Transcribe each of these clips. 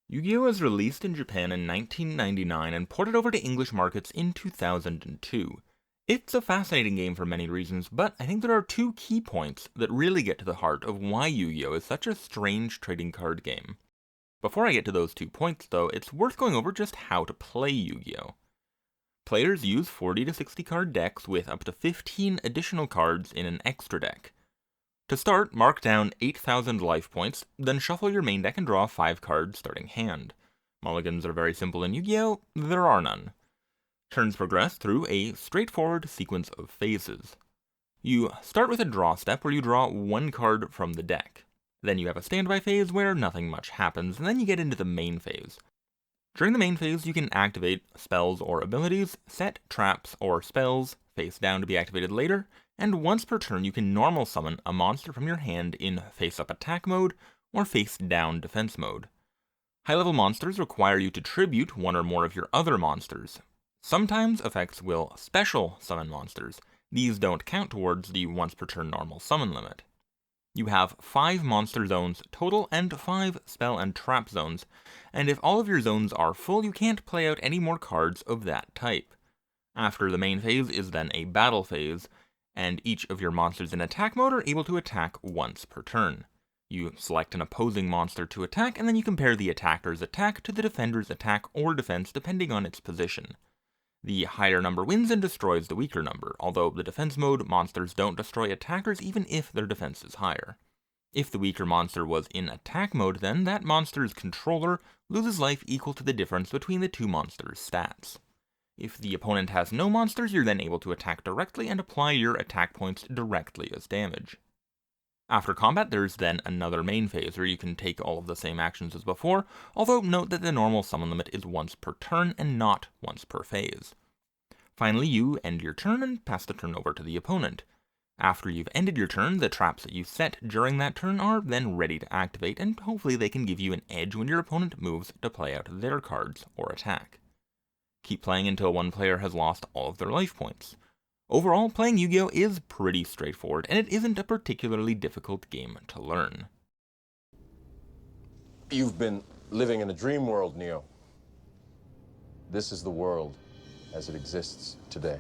Yu-Gi-Oh! Was released in Japan in 1999 and ported over to English markets in 2002. It's a fascinating game for many reasons, but I think there are two key points that really get to the heart of why Yu-Gi-Oh! Is such a strange trading card game. Before I get to those 2 points, though, it's worth going over just how to play Yu-Gi-Oh! Players use 40 to 60 card decks with up to 15 additional cards in an extra deck. To start, mark down 8,000 life points, then shuffle your main deck and draw 5 cards starting hand. Mulligans are very simple in Yu-Gi-Oh! There are none. Turns progress through a straightforward sequence of phases. You start with a draw step where you draw 1 card from the deck. Then you have a standby phase where nothing much happens, and then you get into the main phase. During the main phase, you can activate spells or abilities, set traps or spells face down to be activated later, and once per turn you can normal summon a monster from your hand in face-up attack mode or face-down defense mode. High-level monsters require you to tribute one or more of your other monsters. Sometimes effects will special summon monsters. These don't count towards the once per turn normal summon limit. You have 5 monster zones total and 5 spell and trap zones, and if all of your zones are full, you can't play out any more cards of that type. After the main phase is then a battle phase, and each of your monsters in attack mode are able to attack once per turn. You select an opposing monster to attack, and then you compare the attacker's attack to the defender's attack or defense depending on its position. The higher number wins and destroys the weaker number, although the defense mode monsters don't destroy attackers even if their defense is higher. If the weaker monster was in attack mode, then that monster's controller loses life equal to the difference between the 2 monsters' stats. If the opponent has no monsters, you're then able to attack directly and apply your attack points directly as damage. After combat, there's then another main phase where you can take all of the same actions as before, although note that the normal summon limit is once per turn and not once per phase. Finally, you end your turn and pass the turn over to the opponent. After you've ended your turn, the traps that you set during that turn are then ready to activate, and hopefully they can give you an edge when your opponent moves to play out their cards or attack. Keep playing until one player has lost all of their life points. Overall, playing Yu-Gi-Oh! Is pretty straightforward, and it isn't a particularly difficult game to learn. You've been living in a dream world, Neo. This is the world as it exists today.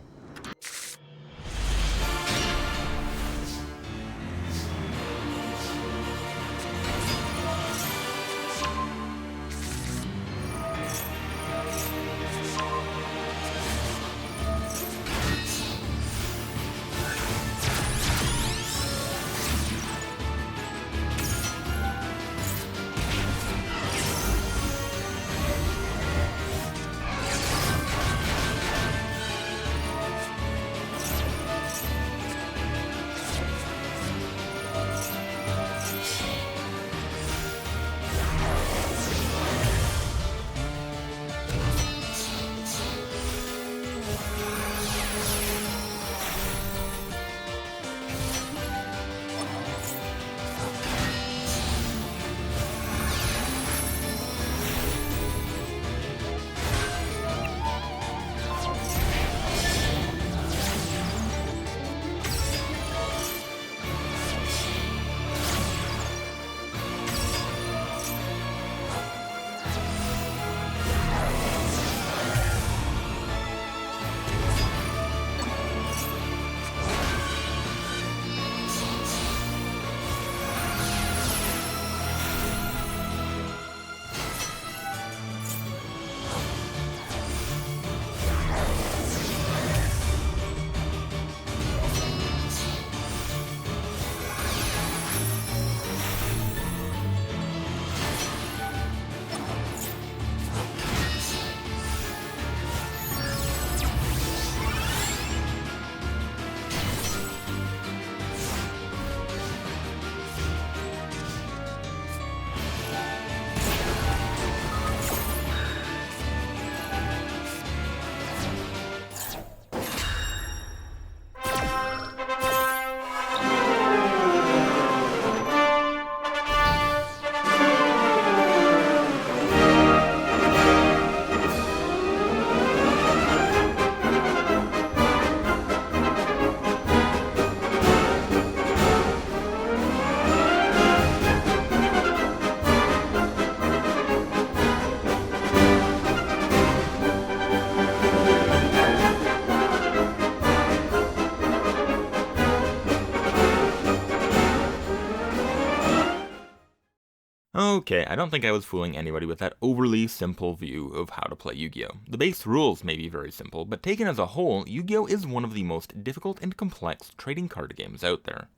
Okay, I don't think I was fooling anybody with that overly simple view of how to play Yu-Gi-Oh! The base rules may be very simple, but taken as a whole, Yu-Gi-Oh! Is one of the most difficult and complex trading card games out there.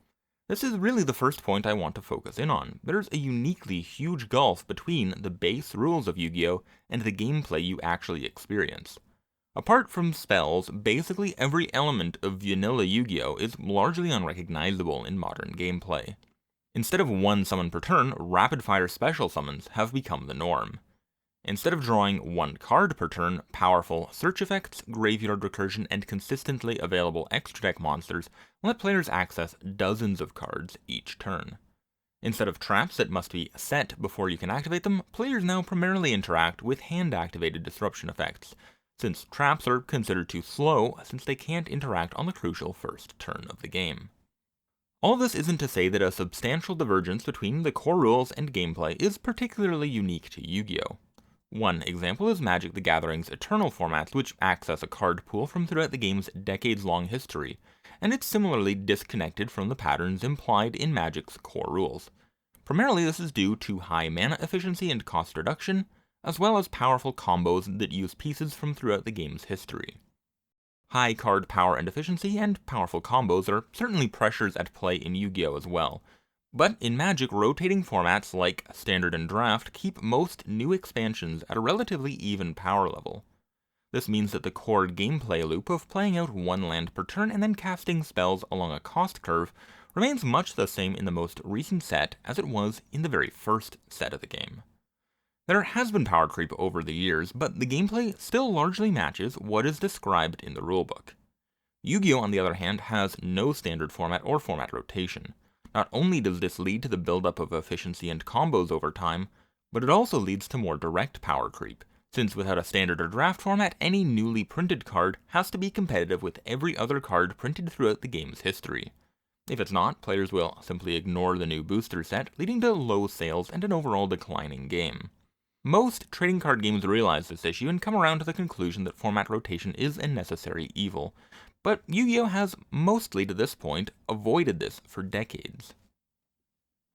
This is really the first point I want to focus in on. There's a uniquely huge gulf between the base rules of Yu-Gi-Oh! And the gameplay you actually experience. Apart from spells, basically every element of vanilla Yu-Gi-Oh! Is largely unrecognizable in modern gameplay. Instead of one summon per turn, rapid-fire special summons have become the norm. Instead of drawing one card per turn, powerful search effects, graveyard recursion, and consistently available extra deck monsters let players access dozens of cards each turn. Instead of traps that must be set before you can activate them, players now primarily interact with hand-activated disruption effects, since traps are considered too slow since they can't interact on the crucial first turn of the game. All this isn't to say that a substantial divergence between the core rules and gameplay is particularly unique to Yu-Gi-Oh! One example is Magic the Gathering's Eternal formats, which access a card pool from throughout the game's decades-long history, and it's similarly disconnected from the patterns implied in Magic's core rules. Primarily, this is due to high mana efficiency and cost reduction, as well as powerful combos that use pieces from throughout the game's history. High card power and efficiency and powerful combos are certainly pressures at play in Yu-Gi-Oh! As well. But in Magic, rotating formats like Standard and Draft keep most new expansions at a relatively even power level. This means that the core gameplay loop of playing out one land per turn and then casting spells along a cost curve remains much the same in the most recent set as it was in the very first set of the game. There has been power creep over the years, but the gameplay still largely matches what is described in the rulebook. Yu-Gi-Oh! On the other hand, has no standard format or format rotation. Not only does this lead to the buildup of efficiency and combos over time, but it also leads to more direct power creep, since without a standard or draft format, any newly printed card has to be competitive with every other card printed throughout the game's history. If it's not, players will simply ignore the new booster set, leading to low sales and an overall declining game. Most trading card games realize this issue and come around to the conclusion that format rotation is a necessary evil, but Yu-Gi-Oh! Has, mostly to this point, avoided this for decades.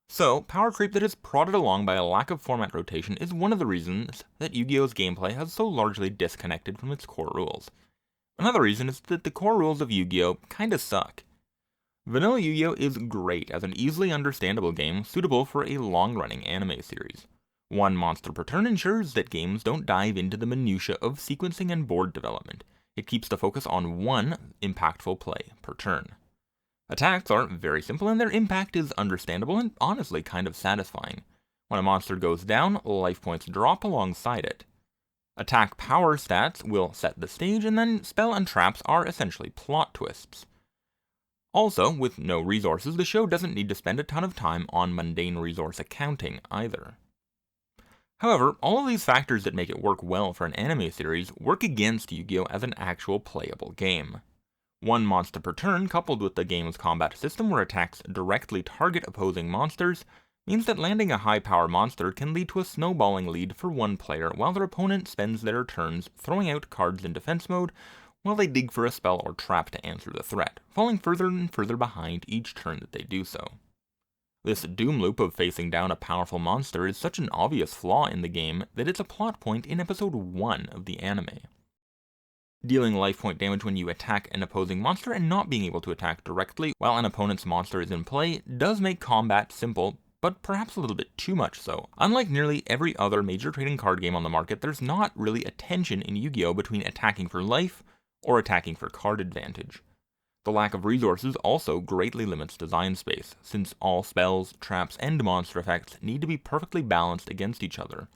So, power creep that is prodded along by a lack of format rotation is one of the reasons that Yu-Gi-Oh!'s gameplay has so largely disconnected from its core rules. Another reason is that the core rules of Yu-Gi-Oh! Kinda suck. Vanilla Yu-Gi-Oh! Is great as an easily understandable game suitable for a long-running anime series. One monster per turn ensures that games don't dive into the minutiae of sequencing and board development. It keeps the focus on one impactful play per turn. Attacks are very simple and their impact is understandable and honestly kind of satisfying. When a monster goes down, life points drop alongside it. Attack power stats will set the stage, and then spell and traps are essentially plot twists. Also, with no resources, the show doesn't need to spend a ton of time on mundane resource accounting either. However, all of these factors that make it work well for an anime series work against Yu-Gi-Oh! As an actual playable game. One monster per turn, coupled with the game's combat system where attacks directly target opposing monsters, means that landing a high-power monster can lead to a snowballing lead for one player while their opponent spends their turns throwing out cards in defense mode while they dig for a spell or trap to answer the threat, falling further and further behind each turn that they do so. This doom loop of facing down a powerful monster is such an obvious flaw in the game that it's a plot point in episode 1 of the anime. Dealing life point damage when you attack an opposing monster and not being able to attack directly while an opponent's monster is in play does make combat simple, but perhaps a little bit too much so. Unlike nearly every other major trading card game on the market, there's not really a tension in Yu-Gi-Oh! Between attacking for life or attacking for card advantage. The lack of resources also greatly limits design space, since all spells, traps, and monster effects need to be perfectly balanced against each other.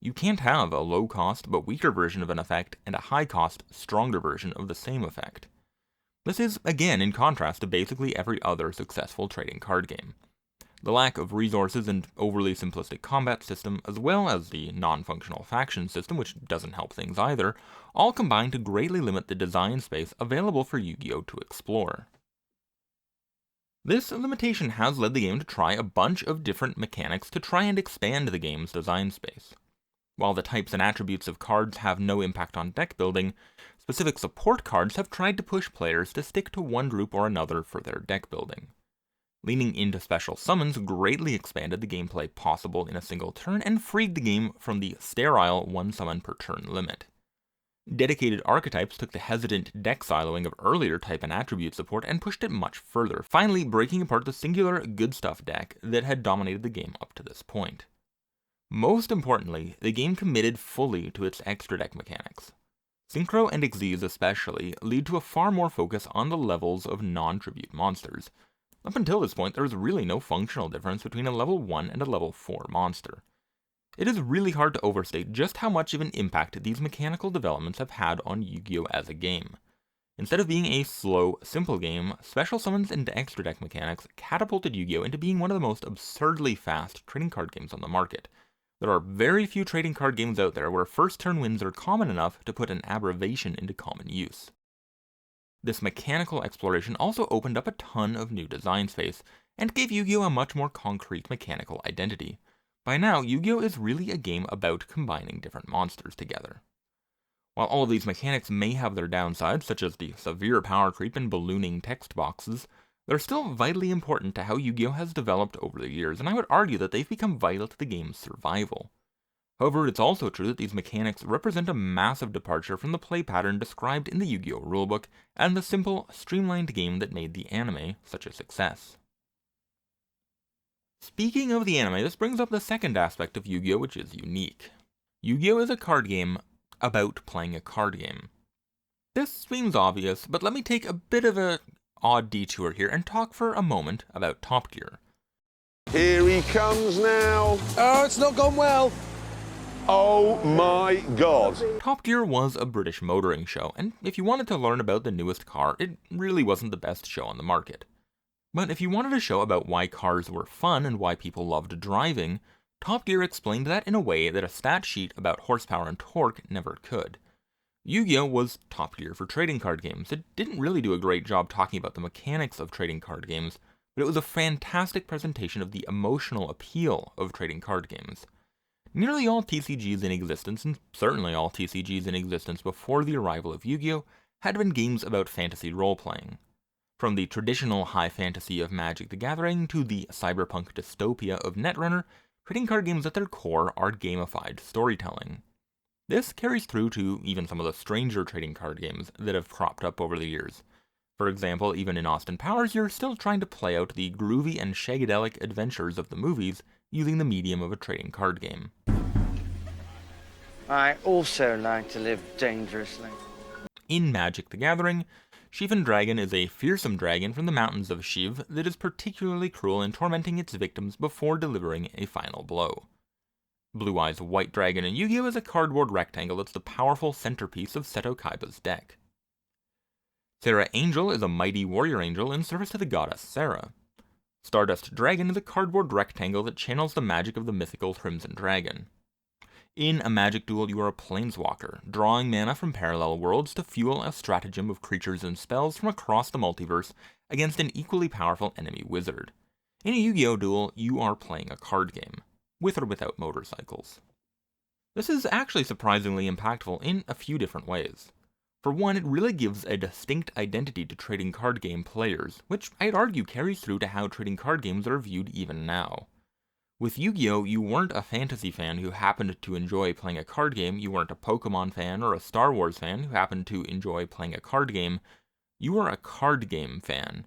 You can't have a low-cost but weaker version of an effect and a high-cost, stronger version of the same effect. This is, again, in contrast to basically every other successful trading card game. The lack of resources and overly simplistic combat system, as well as the non-functional faction system, which doesn't help things either, all combine to greatly limit the design space available for Yu-Gi-Oh! To explore. This limitation has led the game to try a bunch of different mechanics to try and expand the game's design space. While the types and attributes of cards have no impact on deck building, specific support cards have tried to push players to stick to one group or another for their deck building. Leaning into special summons greatly expanded the gameplay possible in a single turn and freed the game from the sterile one summon per turn limit. Dedicated archetypes took the hesitant deck siloing of earlier type and attribute support and pushed it much further, finally breaking apart the singular good stuff deck that had dominated the game up to this point. Most importantly, the game committed fully to its extra deck mechanics. Synchro and Xyz especially lead to a far more focus on the levels of non-tribute monsters. Up until this point, there was really no functional difference between a level 1 and a level 4 monster. It is really hard to overstate just how much of an impact these mechanical developments have had on Yu-Gi-Oh! As a game. Instead of being a slow, simple game, special summons and extra deck mechanics catapulted Yu-Gi-Oh! Into being one of the most absurdly fast trading card games on the market. There are very few trading card games out there where first turn wins are common enough to put an abbreviation into common use. This mechanical exploration also opened up a ton of new design space, and gave Yu-Gi-Oh! A much more concrete mechanical identity. By now, Yu-Gi-Oh! Is really a game about combining different monsters together. While all of these mechanics may have their downsides, such as the severe power creep and ballooning text boxes, they're still vitally important to how Yu-Gi-Oh! Has developed over the years, and I would argue that they've become vital to the game's survival. However, it's also true that these mechanics represent a massive departure from the play pattern described in the Yu-Gi-Oh! Rulebook and the simple, streamlined game that made the anime such a success. Speaking of the anime, this brings up the second aspect of Yu-Gi-Oh! Which is unique. Yu-Gi-Oh! Is a card game about playing a card game. This seems obvious, but let me take a bit of an odd detour here and talk for a moment about Top Gear. Here he comes now. Oh, it's not gone well. Oh my God. Top Gear was a British motoring show, and if you wanted to learn about the newest car, it really wasn't the best show on the market. But if you wanted a show about why cars were fun and why people loved driving, Top Gear explained that in a way that a stat sheet about horsepower and torque never could. Yu-Gi-Oh! Was Top Gear for trading card games. It didn't really do a great job talking about the mechanics of trading card games, but it was a fantastic presentation of the emotional appeal of trading card games. Nearly all TCGs in existence, and certainly all TCGs in existence before the arrival of Yu-Gi-Oh!, had been games about fantasy role-playing. From the traditional high fantasy of Magic the Gathering to the cyberpunk dystopia of Netrunner, trading card games at their core are gamified storytelling. This carries through to even some of the stranger trading card games that have cropped up over the years. For example, even in Austin Powers, you're still trying to play out the groovy and shagadelic adventures of the movies using the medium of a trading card game. I also like to live dangerously. In Magic the Gathering, Shivan Dragon is a fearsome dragon from the mountains of Shiv that is particularly cruel in tormenting its victims before delivering a final blow. Blue Eyes White Dragon in Yu-Gi-Oh! Is a cardboard rectangle that's the powerful centerpiece of Seto Kaiba's deck. Sarah Angel is a mighty warrior angel in service to the goddess Sarah. Stardust Dragon is a cardboard rectangle that channels the magic of the mythical Crimson Dragon. In a magic duel, you are a planeswalker, drawing mana from parallel worlds to fuel a stratagem of creatures and spells from across the multiverse against an equally powerful enemy wizard. In a Yu-Gi-Oh! Duel, you are playing a card game, with or without motorcycles. This is actually surprisingly impactful in a few different ways. For one, it really gives a distinct identity to trading card game players, which I'd argue carries through to how trading card games are viewed even now. With Yu-Gi-Oh!, you weren't a fantasy fan who happened to enjoy playing a card game, you weren't a Pokemon fan or a Star Wars fan who happened to enjoy playing a card game, you were a card game fan.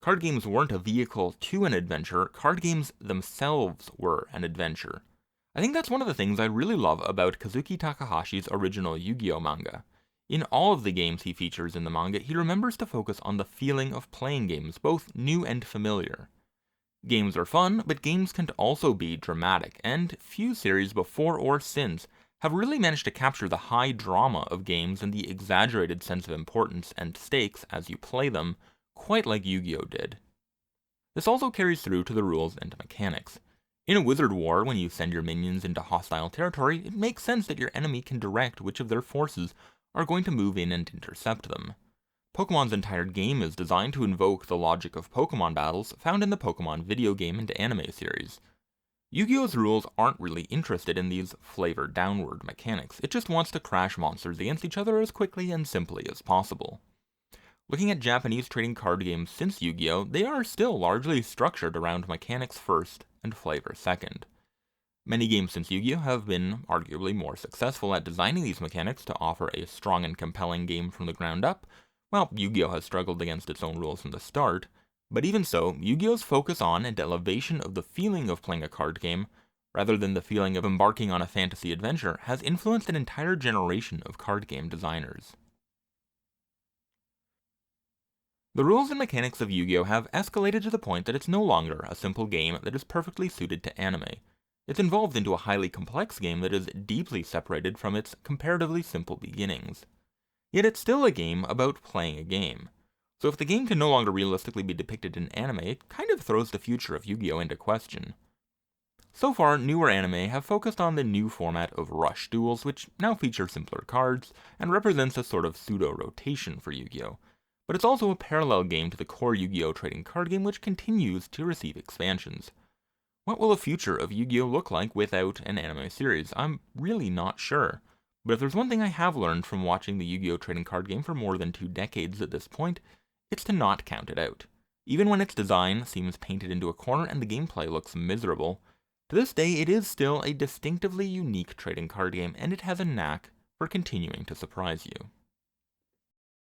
Card games weren't a vehicle to an adventure, card games themselves were an adventure. I think that's one of the things I really love about Kazuki Takahashi's original Yu-Gi-Oh! Manga. In all of the games he features in the manga, he remembers to focus on the feeling of playing games, both new and familiar. Games are fun, but games can also be dramatic, and few series before or since have really managed to capture the high drama of games and the exaggerated sense of importance and stakes as you play them, quite like Yu-Gi-Oh! Did. This also carries through to the rules and mechanics. In a wizard war, when you send your minions into hostile territory, it makes sense that your enemy can direct which of their forces are going to move in and intercept them. Pokemon's entire game is designed to invoke the logic of Pokemon battles found in the Pokemon video game and anime series. Yu-Gi-Oh's rules aren't really interested in these flavored downward mechanics, it just wants to crash monsters against each other as quickly and simply as possible. Looking at Japanese trading card games since Yu-Gi-Oh!, they are still largely structured around mechanics first and flavor second. Many games since Yu-Gi-Oh! Have been arguably more successful at designing these mechanics to offer a strong and compelling game from the ground up, while Yu-Gi-Oh! Has struggled against its own rules from the start. But even so, Yu-Gi-Oh!'s focus on and elevation of the feeling of playing a card game, rather than the feeling of embarking on a fantasy adventure, has influenced an entire generation of card game designers. The rules and mechanics of Yu-Gi-Oh! Have escalated to the point that it's no longer a simple game that is perfectly suited to anime. It's evolved into a highly complex game that is deeply separated from its comparatively simple beginnings. Yet it's still a game about playing a game. So if the game can no longer realistically be depicted in anime, it kind of throws the future of Yu-Gi-Oh! Into question. So far, newer anime have focused on the new format of rush duels, which now feature simpler cards, and represents a sort of pseudo-rotation for Yu-Gi-Oh! But it's also a parallel game to the core Yu-Gi-Oh! Trading card game, which continues to receive expansions. What will the future of Yu-Gi-Oh! Look like without an anime series? I'm really not sure. But if there's one thing I have learned from watching the Yu-Gi-Oh! Trading card game for more than 2 decades at this point, it's to not count it out. Even when its design seems painted into a corner and the gameplay looks miserable, to this day it is still a distinctively unique trading card game, and it has a knack for continuing to surprise you.